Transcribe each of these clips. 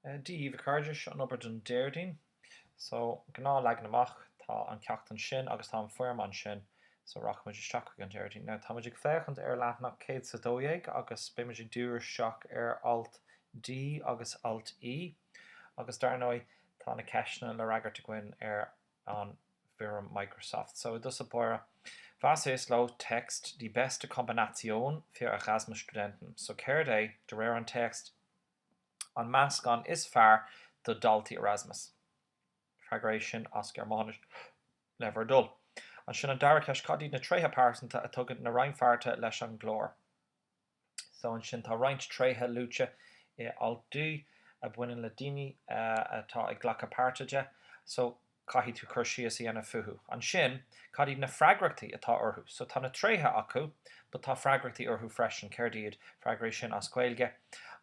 Díomh cardis an obair don déirdín, so gná leag amach tá an ceachtain sin agus tá an fuairm an sin, so rach muidir isteach an déirdín. Now tá muidir féchant ar leathnach 102 agus be muidir dúr seach ar Alt D agus Alt E, agus darnóid tá na ceisna le ragart a gcuin ar an bhfuairm Microsoft. So dus apóra. Was ist laut Text die beste Kombination für Erasmus-Studenten? So céir é de réir an text an meascán is fearr do daltaí Erasmus. Freagréis sin as Gearmánis lever dul. An sin an dara ceis cadí na tréthe pásanta a tugann na reinfearta leis an glór. So an sin tá roinnt tréthe lúte I altú a bhaineann le daoine atá ag ghlacha páirteide, so caithfidh tú cur síos ana futhú. An sin cadí na freagrachtaí atá orthú. So tá na tréthe acu, but tá freagrachtaí orthú freisin céir iad freagréis sin as Gaeilge,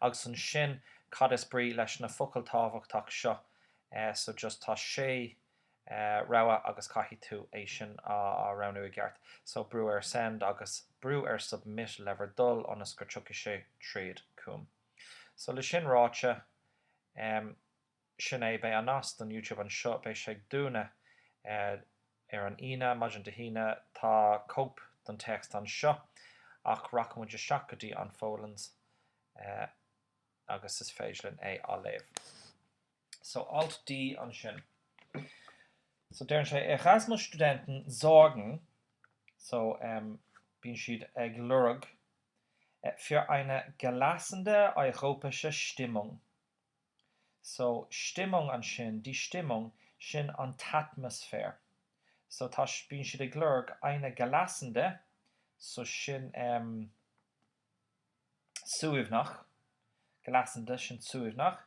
agus an sin cad is brí leis na focail tábhachtach seo, so just tá sé rogha agus caithfidh tú é sin a ranú I gceart. So brú ar send agus brú ar submit lever dul anas gur tuigh sé tríd cúm. So le sin ráite sin é bé an nas don YouTube an seo bé sé dúna ar an ina maidin de híine tá cóp don text an seo ach rachmuid isteach go dtí an Folens agus is féidirlinn é a léamh. So Alt D an sin. So déireann sé Erasmus-Studenten sorgen, so bíonn siad ag lurg für eine gelassene europäische Stimmung. So Stimmung an sin, die Stimmung sin an atmosfér. So tá bíonn siad ag lurg eine gelassene, so sin suamhnach, gelassene sin suamhnach,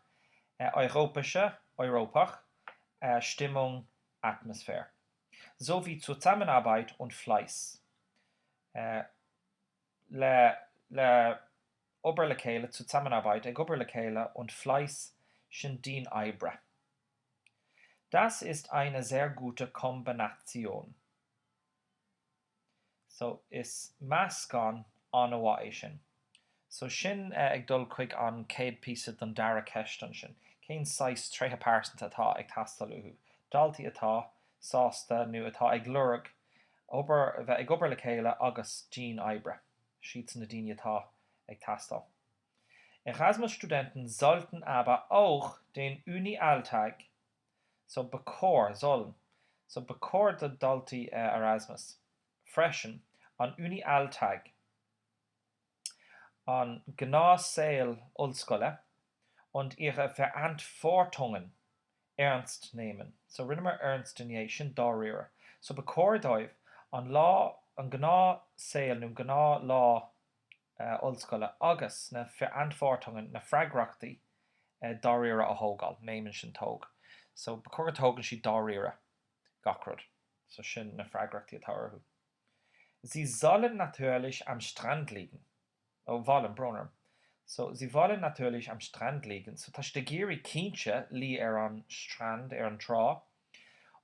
europäische, Europach, Stimmung, Atmosphäre. Sowie Zusammenarbeit und Fleiß. Le oberle chéile Zusammenarbeit ag oberle chéile und Fleiß sin din Eibre. Das ist eine sehr gute Kombination. So is meascán an bhá é sin. So sin ag dul chuig an céad píosa don dara ceist an sin. Cén 6 tréthe pásanta atá ag tastal uthú. Daltaí atá, sásta nó atá ag lurg, bheith ag obair le chéile agus dín Eibre. Siad na daoine atá ag tastal. Erasmus-Studenten sollten aber auch den Uni-Alltag, so bekor sollen, so bekor de daltaí Erasmus, freschen an Uni-Alltag, an Gymnasial Oldskole und ihre Verantwortungen ernst nehmen. So rinne ernst in sin dáíire. So becódáibh an lá an gnásil nó gná lá oldskole agus na verantwortungen na freagrachtaí dáíire a thógáil, néimeann sin tóg. So becóir tógann si dáíire gachrod. So sin na freagrachtaí atá orthú. Sie sollen natürlich am Strand liegen. Oh, wollen, Brunner. So, sie wollen natürlich am Strand liegen. So, tá de géirí cínte lí an Strand an trá,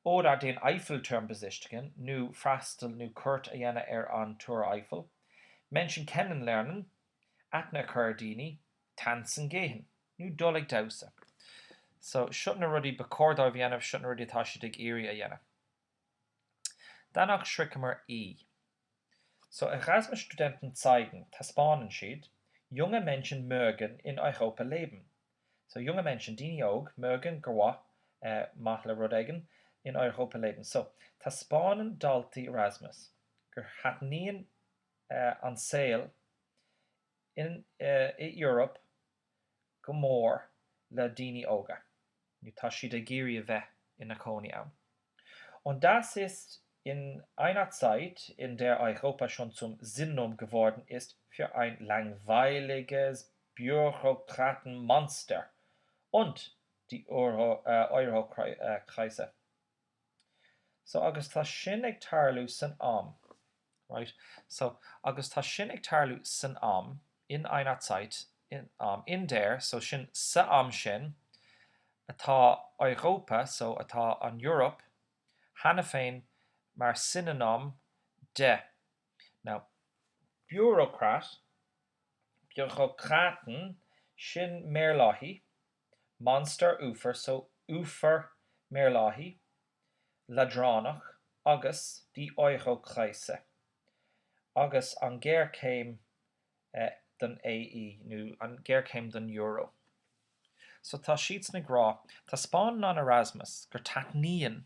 oder den Eiffelturm besichtigen, nu freistal nu cuirt a dhéanamh an Tour Eiffel, Menschen kennenlernen, atna cardini, tanzen gehen, nu dullig dausa. So, siúd na rudí becódáibh dhéanamh, siúd na rudí tá siad ag éirí a dhéanamh. Danach schrickmer I. So Erasmus-Studenten zeigen, taspánen siad, junge Menschen mögen in Europa leben. So junge Menschen, daoine óg, mögen gurá maith le rud éigean in Europa leben. So taspánen daltaí Erasmus, gur hatníonn an saoil in Europe go mór le daoine óga. Nu tá siad ag géirí a bheith in na cónaí ann. Und das ist in einer Zeit, in der Europa schon zum Sinnum geworden ist für ein langweiliges Bürokratenmonster und die Euro-Kreise. So agus tá sin ag tarlú san am, right? So agus tá sin ag tarlú san am in einer Zeit, in der, so sin sa am sin, atá Europa, so atá an Europe, hanna féin mar synonym de. Now, bureaucraten sin méarlathi, Monster ufer, so ufer Merlahi, Ladránach, agus die euro chreise. Agus an géir céim den AE, nu an géir céim den euro. So tá siad na grá, tá spáin an Erasmus gur taithníonn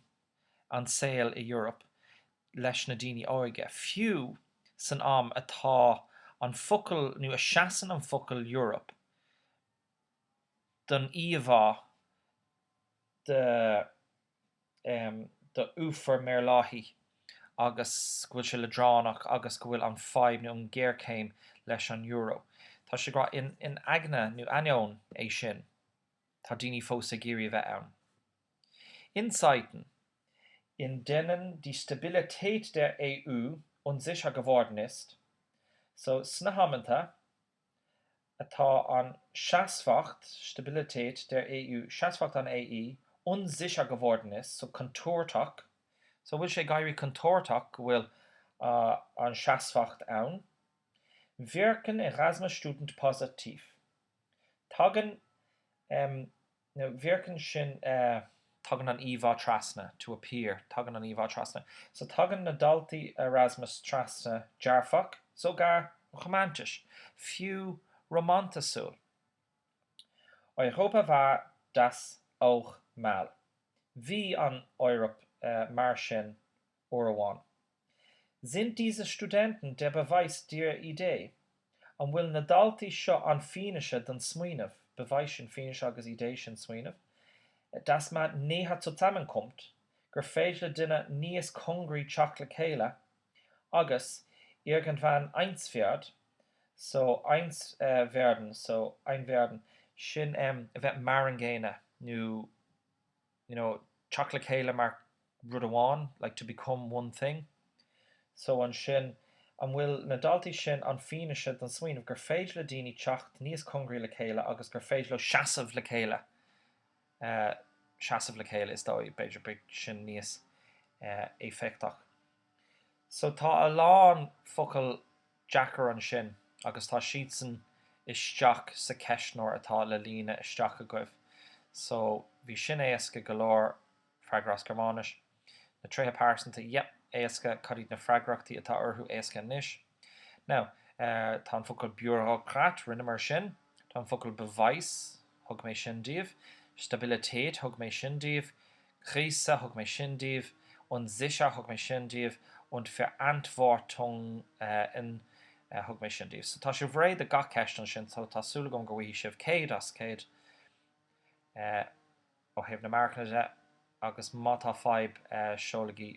an saoil I Europe leis na daoine áige. Fiú san am atá an focail, nu a seasan an focail Europe don íomhá de ufer Merlahi agus go bhfuil se le dránach agus go bhfuil an fáib nó an géircéim leis an euro. Tá sé gra in agna nó anion é sin tá daoine fós a géirí bheith ann. Inzeiten, in denen die Stabilität der EU unsicher geworden ist, so sna hamananta atá an seasfacht Stabilität der EU, seasfacht an AE unsicher geworden ist, so contourtach, so bhfuil sé gairí contourtach go bhfuil an seasfacht ann, wirken Erasmus-Student positiv. Tagen wirken sin tagan an íomhá trasna, to appear, tagan an íomhá trasna. So tagan na daltaí Erasmus trasna dearfach, so gar romantisch, fiú romantasúil. Europa war das auch mal. Wie an Europe mar sin Orwan. Sind diese Studenten der Beweis der Idee? An bhfuil na daltaí seo an fianaise den smaoinemh, beweis sin fianaise agus idé sin smaoinemh, dass man näher zusammenkommt, gur féidir le duine níos congrí teach le chéile, agus irgendwann eins wird, so eins werden, so ein werden, sin bheith mar an ggéine, nu, teach le chéile mar rud amháin, like to become one thing. So an sin, an bhfuil na daltaí sin an fianaise den smaoinemh gur féidir le daoine teacht níos congrí le chéile agus gur féidir le seasamh le chéile. Seasamh le chéile is dóigh beidir beag sin níos éifeachtach. So tá a lán focail Jackar an sin, agus tá siad san isteach sa ceisneoir atá le líne isteach a goibh. So bhí sin éasca go leor freagrás Germánis. Na tréthe pásanta, éasca cadíd na freagrachtaí atá orthú éasca níos. Now, tá an focail bureaucrat rinne mar sin, tá an focail beweis, thug mé sin díobh, Stabilität thug mé sin díobh, Krise thug mé sin díobh, unsicher thug mé sin díobh, und Verantwortung thug mé sin díobh. So tá sé bhréad a gach ceist an sin, so tá súla gom go bhfuil sibh céad as céad ó thaobh na Americana de, agus má tá fáib seolagaí